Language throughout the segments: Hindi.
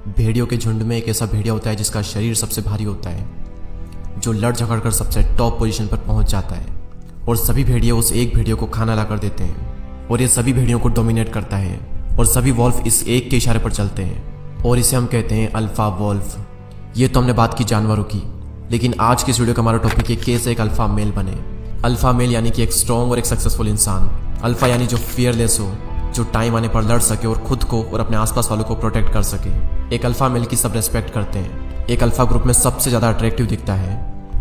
भेड़ियों के झुंड में एक ऐसा भेड़िया होता है जिसका शरीर सबसे भारी होता है, जो लड़ झगड़ कर सबसे टॉप पोजीशन पर पहुंच जाता है और सभी भेड़िए उस एक भेड़िए को खाना ला कर देते हैं और ये सभी भेड़ियों को डोमिनेट करता है और सभी वॉल्फ इस एक के इशारे पर चलते हैं और इसे हम कहते हैं अल्फा वॉल्फ। ये तो हमने बात की जानवरों की, लेकिन आज की इस वीडियो का हमारा टॉपिक है कैसे एक अल्फा मेल बने। अल्फा मेल यानी कि एक स्ट्रॉन्ग और एक सक्सेसफुल इंसान। अल्फा यानी जो फियरलेस हो, जो टाइम आने पर लड़ सके और खुद को और अपने आसपास वालों को प्रोटेक्ट कर सके। एक अल्फा मेल की सब रेस्पेक्ट करते हैं। एक अल्फा ग्रुप में सबसे ज़्यादा अट्रैक्टिव दिखता है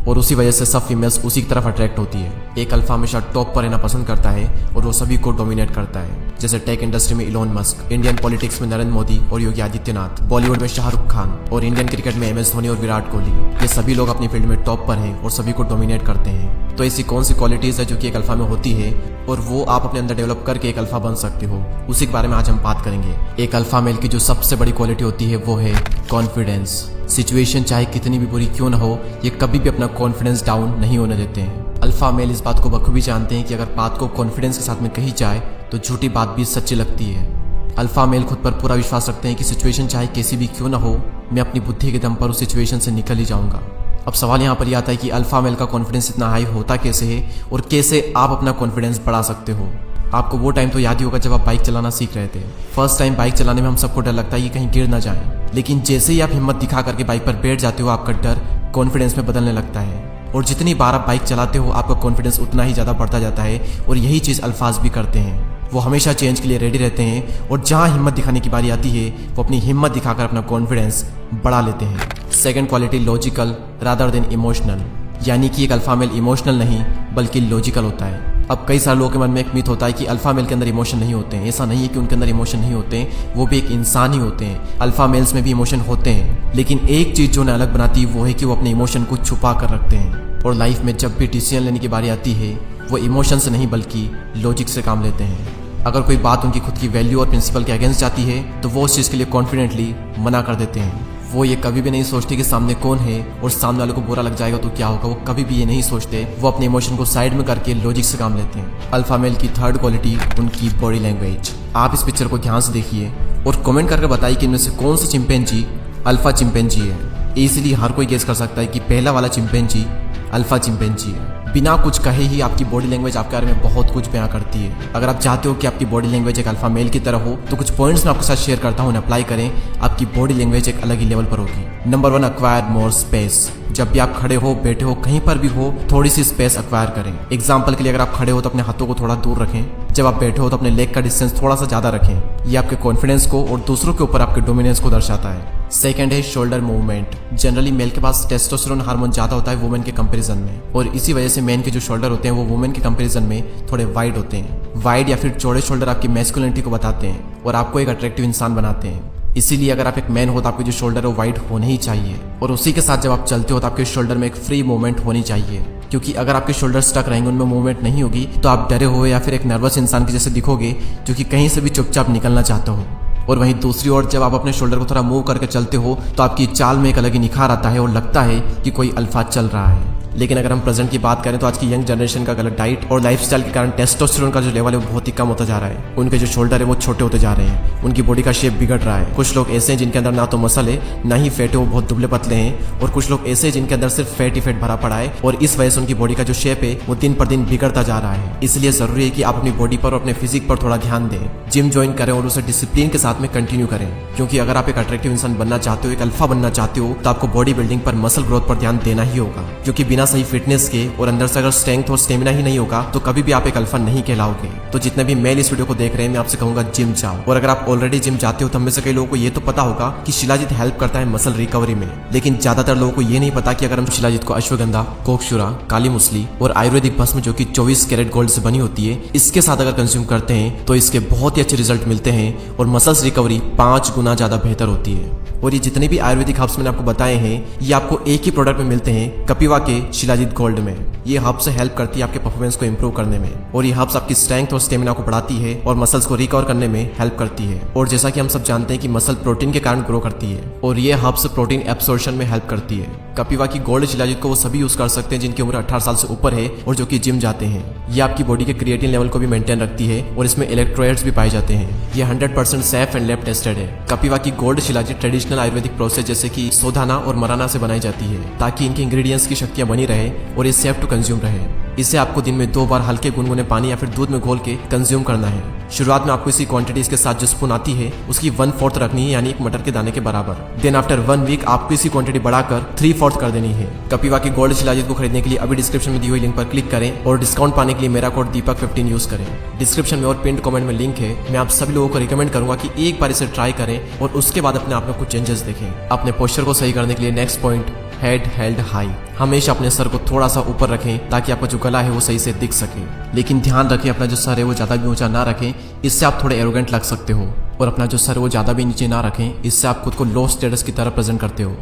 और उसी वजह से सब फीमेल्स उसी की तरफ अट्रैक्ट होती है। एक अल्फा हमेशा टॉप पर रहना पसंद करता है और वो सभी को डोमिनेट करता है, जैसे टेक इंडस्ट्री में इलोन मस्क, इंडियन पॉलिटिक्स में नरेंद्र मोदी और योगी आदित्यनाथ, बॉलीवुड में शाहरुख खान और इंडियन क्रिकेट में MS धोनी और विराट कोहली। ये सभी लोग अपनी फील्ड में टॉप पर हैं और सभी को डोमिनेट करते हैं। तो ऐसी कौन सी क्वालिटीज है जो कि एक अल्फा में होती है और वो आप अपने अंदर डेवलप करके एक अल्फा बन सकते हो, उसी के बारे में आज हम बात करेंगे। एक अल्फा मेल की जो सबसे बड़ी क्वालिटी होती है वो है कॉन्फिडेंस। सिचुएशन चाहे कितनी भी बुरी क्यों ना हो, ये कभी भी अपना कॉन्फिडेंस डाउन नहीं होने देते हैं। अल्फा मेल इस बात को बखूबी जानते हैं कि अगर बात को कॉन्फिडेंस के साथ में कही जाए तो झूठी बात भी सच्ची लगती है। अल्फा मेल खुद पर पूरा विश्वास रखते हैं कि सिचुएशन चाहे कैसी भी क्यों ना हो, मैं अपनी बुद्धि के दम पर उस सिचुएशन से निकल ही जाऊंगा। अब सवाल यहाँ पर यह आता है कि अल्फा मेल का कॉन्फिडेंस इतना हाई होता कैसे है और कैसे आप अपना कॉन्फिडेंस बढ़ा सकते हो। आपको वो टाइम तो याद ही होगा जब आप बाइक चलाना सीख रहे थे। फर्स्ट टाइम बाइक चलाने में हम सबको डर लगता है कि कहीं गिर ना जाए, लेकिन जैसे ही आप हिम्मत दिखा करके बाइक पर बैठ जाते हो, आपका डर कॉन्फिडेंस में बदलने लगता है और जितनी बार आप बाइक चलाते हो आपका कॉन्फिडेंस उतना ही ज़्यादा बढ़ता जाता है। और यही चीज़ अल्फाज भी करते हैं। वो हमेशा चेंज के लिए रेडी रहते हैं और जहाँ हिम्मत दिखाने की बारी आती है वो अपनी हिम्मत दिखाकर अपना कॉन्फिडेंस बढ़ा लेते हैं। Second quality logical rather than emotional, यानी कि एक अल्फा मेल इमोशनल नहीं बल्कि लॉजिकल होता है। अब कई सारे लोगों के मन में एक मिथ होता है कि अल्फा मेल के अंदर इमोशन नहीं होते हैं। ऐसा नहीं है कि उनके अंदर इमोशन नहीं होते हैं, वो भी एक इंसान ही होते हैं। अल्फा मेल्स में भी इमोशन होते हैं, लेकिन एक चीज़ जो उन्हें अलग बनाती है वो है कि वो अपने इमोशन को छुपा कर रखते हैं और लाइफ में जब भी डिसीजन लेने की बारी आती है वो इमोशन से नहीं बल्कि लॉजिक से काम लेते हैं। अगर कोई बात उनकी खुद की वैल्यू और प्रिंसिपल के अगेंस्ट जाती है तो वो उस चीज़ के लिए कॉन्फिडेंटली मना कर देते हैं। वो ये कभी भी नहीं सोचते कि सामने कौन है और सामने वाले को बुरा लग जाएगा तो क्या होगा। वो कभी भी ये नहीं सोचते, वो अपने इमोशन को साइड में करके लॉजिक से काम लेते हैं। अल्फा मेल की थर्ड क्वालिटी उनकी बॉडी लैंग्वेज। आप इस पिक्चर को ध्यान से देखिए और कमेंट करके बताइए कि इनमें से कौन सा चिंपैंजी अल्फा चिंपैंजी है। इजीली हर कोई गेस कर सकता है कि पहला वाला चिंपैंजी अल्फा चिंपैंजी है। बिना कुछ कहे ही आपकी बॉडी लैंग्वेज आपके बारे में बहुत कुछ बयां करती है। अगर आप चाहते हो कि आपकी बॉडी लैंग्वेज एक अल्फा मेल की तरह हो तो कुछ पॉइंट्स मैं आपके साथ शेयर करता हूँ, अप्लाई करें, आपकी बॉडी लैंग्वेज एक अलग ही लेवल पर होगी। Number 1, acquire more space. जब भी आप खड़े हो, बैठे हो, कहीं पर भी हो, थोड़ी सी स्पेस अक्वायर करें। एग्जाम्पल के लिए अगर आप खड़े हो तो अपने हाथों को थोड़ा दूर रखें, जब आप बैठे हो तो अपने लेग का डिस्टेंस थोड़ा सा ज़्यादा रखें। ये आपके कॉन्फिडेंस को और दूसरों के ऊपर आपके डोमिनेंस को दर्शाता है। सेकंड है शोल्डर मूवमेंट। जनरली मेल के पास टेस्टोस्टेरोन हार्मोन ज़्यादा होता है वुमेन के कंपैरिजन में, और इसी वजह से मेन के जो शोल्डर होते हैं वो वुमेन के कंपैरिजन में थोड़े वाइड होते हैं। वाइड या फिर चौड़े शोल्डर आपकी मैस्कुलिनिटी को बताते हैं और आपको एक अट्रैक्टिव इंसान बनाते हैं। इसीलिए अगर आप एक मैन हो तो आपके जो शोल्डर है वो वाइड होने ही चाहिए, और उसी के साथ जब आप चलते हो तो आपके शोल्डर में एक फ्री मूवमेंट होनी चाहिए, क्योंकि अगर आपके शोल्डर स्टक रहेंगे, उनमें मूवमेंट नहीं होगी, तो आप डरे हुए या फिर एक नर्वस इंसान के जैसे दिखोगे जो कि कहीं से भी चुपचाप निकलना चाहते हो। और वहीं दूसरी ओर जब आप अपने शोल्डर को थोड़ा मूव करके चलते हो तो आपकी चाल में एक अलग ही निखार आता है और लगता है कि कोई अल्फा चल रहा है। लेकिन अगर हम प्रेजेंट की बात करें तो आज की यंग जनरेशन का गलत डाइट और लाइफस्टाइल के कारण टेस्टोस्टेरोन का जो लेवल है वो बहुत ही कम होता जा रहा है। उनके जो शोल्डर है वो छोटे होते जा रहे हैं, उनकी बॉडी का शेप बिगड़ रहा है। कुछ लोग ऐसे हैं जिनके अंदर ना तो मसल है ना ही फैट है, वो बहुत दुबले पतले हैं, और कुछ लोग ऐसे हैं जिनके अंदर सिर्फ फैट ही फैट भरा पड़ा है और इस वजह से उनकी बॉडी का जो शेप है वो दिन पर दिन बिगड़ता जा रहा है। इसलिए जरूरी है कि आप अपनी बॉडी पर और अपने फिजिक पर थोड़ा ध्यान दें, जिम ज्वाइन करें और उसे डिसिप्लिन के साथ में कंटिन्यू करें, क्योंकि अगर आप एक अट्रैक्टिव इंसान बनना चाहते हो, एक अल्फा बनना चाहते हो, तो आपको बॉडी बिल्डिंग पर, मसल ग्रोथ पर ध्यान देना ही होगा, क्योंकि बिना सही फिटनेस के और अंदर से अगर स्ट्रेंथ और स्टेमिना ही नहीं होगा तो कभी भी आप एक अल्फा नहीं कहलाओगे। तो जितने भी मेल इस वीडियो को देख रहे हैं मैं आपसे कहूंगा जिम जाओ, और अगर आप ऑलरेडी जिम जाते हो तो हमें से कई लोगों को ये तो पता होगा कि शिलाजीत हेल्प करता है मसल रिकवरी में, लेकिन ज्यादातर लोगों को ये नहीं पता कि अगर हम शिलाजीत को अश्वगंधा, कोकशुरा, काली मुसली और आयुर्वेदिक भस्म जो कि 24 कैरेट गोल्ड से बनी होती है, इसके साथ अगर कंज्यूम करते हैं तो इसके बहुत ही अच्छे रिजल्ट मिलते हैं और मसल्स रिकवरी 5 गुना ज्यादा बेहतर होती है। और ये जितने भी आयुर्वेदिक हर्ब्स मैंने आपको बताए हैं ये आपको एक ही प्रोडक्ट में मिलते हैं, कपिवा के शिलाजीत गोल्ड में। ये हर्ब्स से हेल्प करती है आपके परफॉर्मेंस को इंप्रूव करने में, और ये हर्ब्स आपकी स्ट्रेंथ और स्टेमिना को बढ़ाती है और मसल्स को रिकवर करने में हेल्प करती है। और जैसा कि हम सब जानते हैं कि मसल प्रोटीन के कारण ग्रो करती है, और ये हर्ब्स प्रोटीन एब्सॉर्प्शन में हेल्प करती है। कपिवा की गोल्ड शिलाजीत को वो सभी यूज कर सकते हैं जिनकी उम्र 18 साल से ऊपर है और जो कि जिम जाते हैं। ये आपकी बॉडी के क्रिएटिन लेवल को भी मेंटेन रखती है और इसमें इलेक्ट्रोलाइट्स भी पाए जाते हैं। ये 100% सेफ एंड लैब टेस्टेड है। कपिवा की gold shilajit traditional Ayurvedic process जैसे कि सोधाना और मराना से बनाई जाती है ताकि इनके इंग्रेडिएंट्स की शक्तियां बनी रहे और ये सेफ टू कंज्यूम रहे। इसे आपको दिन में 2 बार हल्के गुनगुने पानी या फिर दूध में घोल के कंज्यूम करना है। शुरुआत में आपको इसी क्वांटिटी इसके साथ जो स्पून आती है उसकी 1/4 रखनी है, यानी एक मटर के दाने के बराबर। देन आफ्टर 1 वीक आपको इसी क्वांटिटी बढ़ाकर 3/4 कर देनी है। कपिवा की गोल्ड शिलाजीत को खरीदने के लिए अभी डिस्क्रिप्शन में दी हुई लिंक पर क्लिक करें और डिस्काउंट पाने के लिए मेरा कोड दीपक15 यूज करें। डिस्क्रिप्शन में और पिन कमेंट में लिंक है। मैं आप सभी लोगों को रिकमेंड करूंगा कि एक बार इसे ट्राई करें और उसके बाद अपने आप में कुछ चेंजेस देखें। अपने पोस्चर को सही करने के लिए next point, head held high. हमेशा अपने सर को थोड़ा सा ऊपर रखें ताकि आपका जो गला है वो सही से दिख सके, लेकिन ध्यान रखें अपना जो सर है वो ज्यादा भी ऊंचा ना रखें, इससे आप थोड़े एरोगेंट लग सकते हो। और अपना जो सर है वो ज्यादा भी नीचे ना रखें, इससे आप खुद को लो स्टेटस की तरह प्रेजेंट करते हो।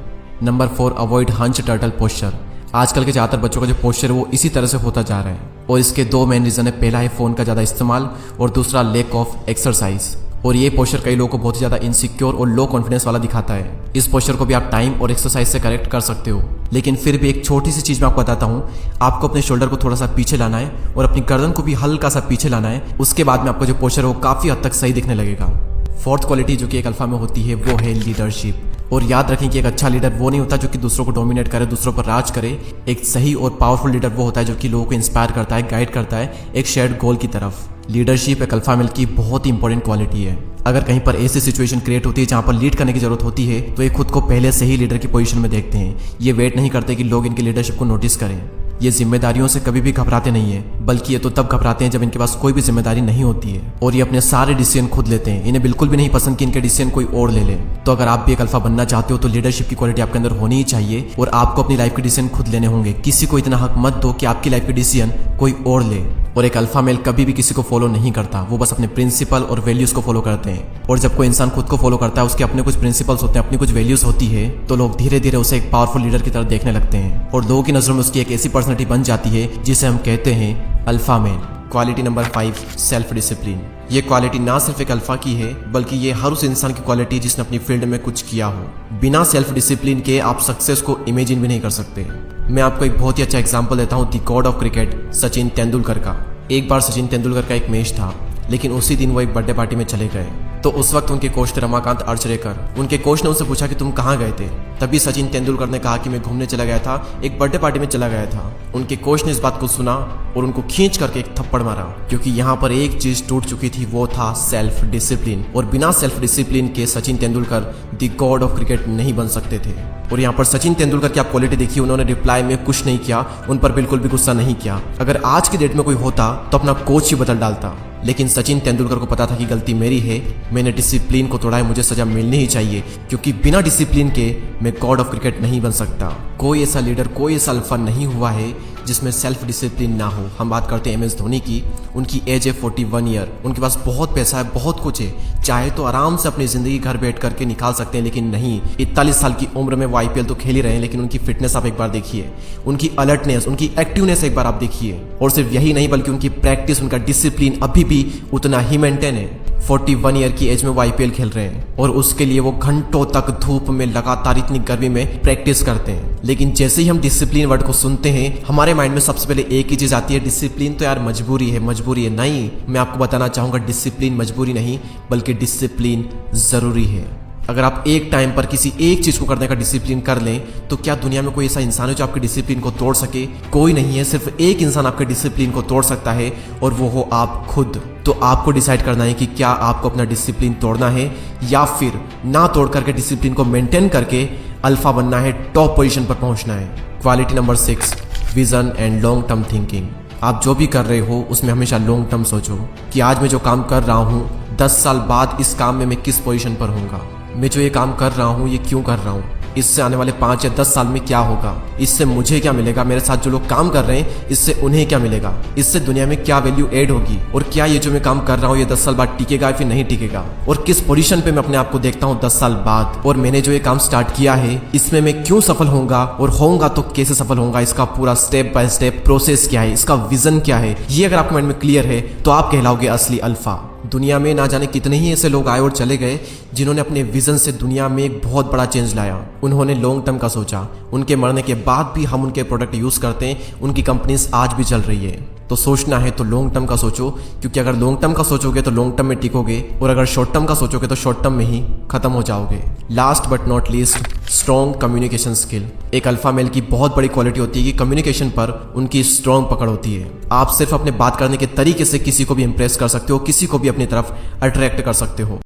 Number 4, avoid hunch turtle posture. आजकल के ज्यादातर बच्चों का जो पोस्चर है वो इसी तरह से होता जा रहा है और इसके 2 मेन रीजन है। पहला है फोन का ज्यादा इस्तेमाल और दूसरा लैक ऑफ एक्सरसाइज। और ये पोस्चर कई लोगों को बहुत ही ज्यादा इनसिक्योर और लो कॉन्फिडेंस वाला दिखाता है। इस पोस्चर को भी आप टाइम और एक्सरसाइज से करेक्ट कर सकते हो, लेकिन फिर भी एक छोटी सी चीज मैं आपको बताता हूँ। आपको अपने शोल्डर को थोड़ा सा पीछे लाना है और अपनी गर्दन को भी हल्का सा पीछे लाना है। उसके बाद में आपका जो पोस्चर है वो काफी हद तक सही दिखने लगेगा। 4th क्वालिटी जो कि एक अल्फा में होती है वो है लीडरशिप। और याद रखें कि एक अच्छा लीडर वो नहीं होता जो कि दूसरों को डोमिनेट करे, दूसरों पर राज करे। एक सही और पावरफुल लीडर वो होता है जो कि लोगों को इंस्पायर करता है, गाइड करता है एक शेयर्ड गोल की तरफ। लीडरशिप एक अल्फा मेल की बहुत ही इंपॉर्टेंट क्वालिटी है। अगर कहीं पर ऐसी सिचुएशन क्रिएट होती है जहां पर लीड करने की जरूरत होती है तो ये खुद को पहले से ही लीडर की पोजीशन में देखते हैं। ये वेट नहीं करते कि लोग इनकी लीडरशिप को नोटिस करें। ये जिम्मेदारियों से कभी भी घबराते नहीं है, बल्कि ये तो तब घबराते हैं जब इनके पास कोई भी जिम्मेदारी नहीं होती है। और ये अपने सारे डिसीजन खुद लेते हैं। इन्हें बिल्कुल भी नहीं पसंद कि इनके डिसीजन कोई और ले ले। तो अगर आप भी एक अल्फा बनना चाहते हो तो लीडरशिप की क्वालिटी आपके अंदर होनी ही चाहिए और आपको अपनी लाइफ के डिसीजन खुद लेने होंगे। किसी को इतना हक मत दो कि आपकी लाइफ के डिसीजन कोई और ले। और एक अल्फा मेल कभी भी किसी को फॉलो नहीं करता, वो बस अपने प्रिंसिपल और वैल्यूज को फॉलो करते हैं। और जब कोई इंसान खुद को फॉलो करता है, उसके अपने कुछ प्रिंसिपल्स होते हैं, अपनी कुछ वैल्यूज होती है, तो लोग धीरे धीरे उसे एक पावरफुल लीडर की तरह देखने लगते हैं और लोगों की नजरों में उसकी एक ऐसी पर्सनैलिटी बन जाती है जिसे हम कहते हैं alpha male. Quality number 5, self discipline. ये क्वालिटी ना सिर्फ एक अल्फा की है बल्कि ये हर उस इंसान की क्वालिटी जिसने अपनी फील्ड में कुछ किया हो। बिना सेल्फ डिसिप्लिन के आप सक्सेस को इमेजिन भी नहीं कर सकते। मैं आपको एक बहुत ही अच्छा एग्जांपल देता हूँ, the God of cricket Sachin Tendulkar का। एक बार सचिन तेंदुलकर का एक मैच था, लेकिन उसी दिन वो एक बर्थडे पार्टी में चले गए। तो उस वक्त उनके कोच थे रमाकांत अर्चरेकर। उनके कोच ने उनसे पूछा कि तुम कहाँ गए थे? तभी सचिन तेंदुलकर ने कहा कि मैं घूमने चला गया था, एक बर्थडे पार्टी में चला गया था। उनके कोच ने इस बात को सुना और उनको खींच करके एक थप्पड़ मारा, क्योंकि यहाँ पर एक चीज टूट चुकी थी, वो था सेल्फ डिसिप्लिन। और बिना सेल्फ डिसिप्लिन के Sachin Tendulkar the God of cricket नहीं बन सकते थे। और यहाँ पर सचिन तेंदुलकर की आप क्वालिटी देखिए, उन्होंने रिप्लाई में कुछ नहीं किया, उन पर बिल्कुल भी गुस्सा नहीं किया। अगर आज की डेट में कोई होता तो अपना कोच ही बदल डालता, लेकिन सचिन तेंदुलकर को पता था कि गलती मेरी है, मैंने डिसिप्लिन को तोड़ा है, मुझे सजा मिलनी ही चाहिए, क्योंकि बिना डिसिप्लिन के मैं गॉड ऑफ क्रिकेट नहीं बन सकता। कोई ऐसा लीडर, कोई ऐसा अल्फा नहीं हुआ है जिसमें सेल्फ डिसिप्लिन ना हो। हम बात करते हैं MS धोनी की। उनकी एज है 41 ईयर, उनके पास बहुत पैसा है, बहुत कुछ है, चाहे तो आराम से अपनी जिंदगी घर बैठ करके निकाल सकते हैं, लेकिन नहीं। 41 साल की उम्र में वो IPL तो खेल ही रहे हैं, लेकिन उनकी फिटनेस आप एक बार देखिए, उनकी अलर्टनेस, उनकी एक्टिवनेस एक बार आप देखिए। और सिर्फ यही नहीं बल्कि उनकी प्रैक्टिस, उनका डिसिप्लिन अभी भी उतना ही मेंटेन है। 41 ईयर की एज में वो IPL खेल रहे हैं और उसके लिए वो घंटों तक धूप में लगातार इतनी गर्मी में प्रैक्टिस करते हैं। लेकिन जैसे ही हम डिसिप्लिन वर्ड को सुनते हैं, हमारे माइंड में सबसे पहले एक ही चीज आती है, डिसिप्लिन तो यार मजबूरी है, मजबूरी है। नहीं, मैं आपको बताना चाहूंगा डिसिप्लिन मजबूरी नहीं बल्कि डिसिप्लिन जरूरी है। अगर आप एक टाइम पर किसी एक चीज को करने का डिसिप्लिन कर लें तो क्या दुनिया में कोई ऐसा इंसान है जो आपके डिसिप्लिन को तोड़ सके? कोई नहीं है। सिर्फ एक इंसान आपके डिसिप्लिन को तोड़ सकता है और वो हो आप खुद। तो आपको डिसाइड करना है कि क्या आपको अपना डिसिप्लिन तोड़ना है या फिर ना तोड़ करके डिसिप्लिन को मेंटेन करके अल्फा बनना है, टॉप पोजीशन पर पहुंचना है। Quality number 6, vision and long term thinking. आप जो भी कर रहे हो उसमें हमेशा लॉन्ग टर्म सोचो कि आज मैं जो काम कर रहा हूँ 10 साल बाद इस काम में मैं किस पोजीशन पर होऊंगा। मैं जो ये काम कर रहा हूँ ये क्यों कर रहा हूँ, इससे आने वाले 5 या 10 साल में क्या होगा, इससे मुझे क्या मिलेगा, मेरे साथ जो लोग काम कर रहे हैं इससे उन्हें क्या मिलेगा, इससे दुनिया में क्या वैल्यू ऐड होगी, और क्या ये जो मैं काम कर रहा हूँ ये 10 साल बाद टिकेगा या फिर नहीं टिकेगा, और किस पोजीशन पे मैं अपने आप को देखता हूँ 10 साल बाद, और मैंने जो ये काम स्टार्ट किया है इसमें मैं क्यों सफल होऊंगा, और होऊंगा तो कैसे सफल होऊंगा, इसका पूरा स्टेप बाय स्टेप प्रोसेस क्या है, इसका विजन क्या है। ये अगर आपके माइंड में क्लियर है तो आप कहलाओगे असली अल्फा। दुनिया में ना जाने कितने ही ऐसे लोग आए और चले गए जिन्होंने अपने विजन से दुनिया में एक बहुत बड़ा चेंज लाया। उन्होंने लॉन्ग टर्म का सोचा। उनके मरने के बाद भी हम उनके प्रोडक्ट यूज करते हैं, उनकी कंपनीज आज भी चल रही है। तो सोचना है तो लॉन्ग टर्म का सोचो, क्योंकि अगर लॉन्ग टर्म का सोचोगे तो लॉन्ग टर्म में टिकोगे, और अगर शॉर्ट टर्म का सोचोगे तो शॉर्ट टर्म में ही खत्म हो जाओगे। Last but not least, strong communication skill. एक अल्फा मेल की बहुत बड़ी क्वालिटी होती है कि कम्युनिकेशन पर उनकी स्ट्रॉन्ग पकड़ होती है। आप सिर्फ अपने बात करने के तरीके से किसी को भी इंप्रेस कर सकते हो, किसी को भी अपनी तरफ अट्रैक्ट कर सकते हो।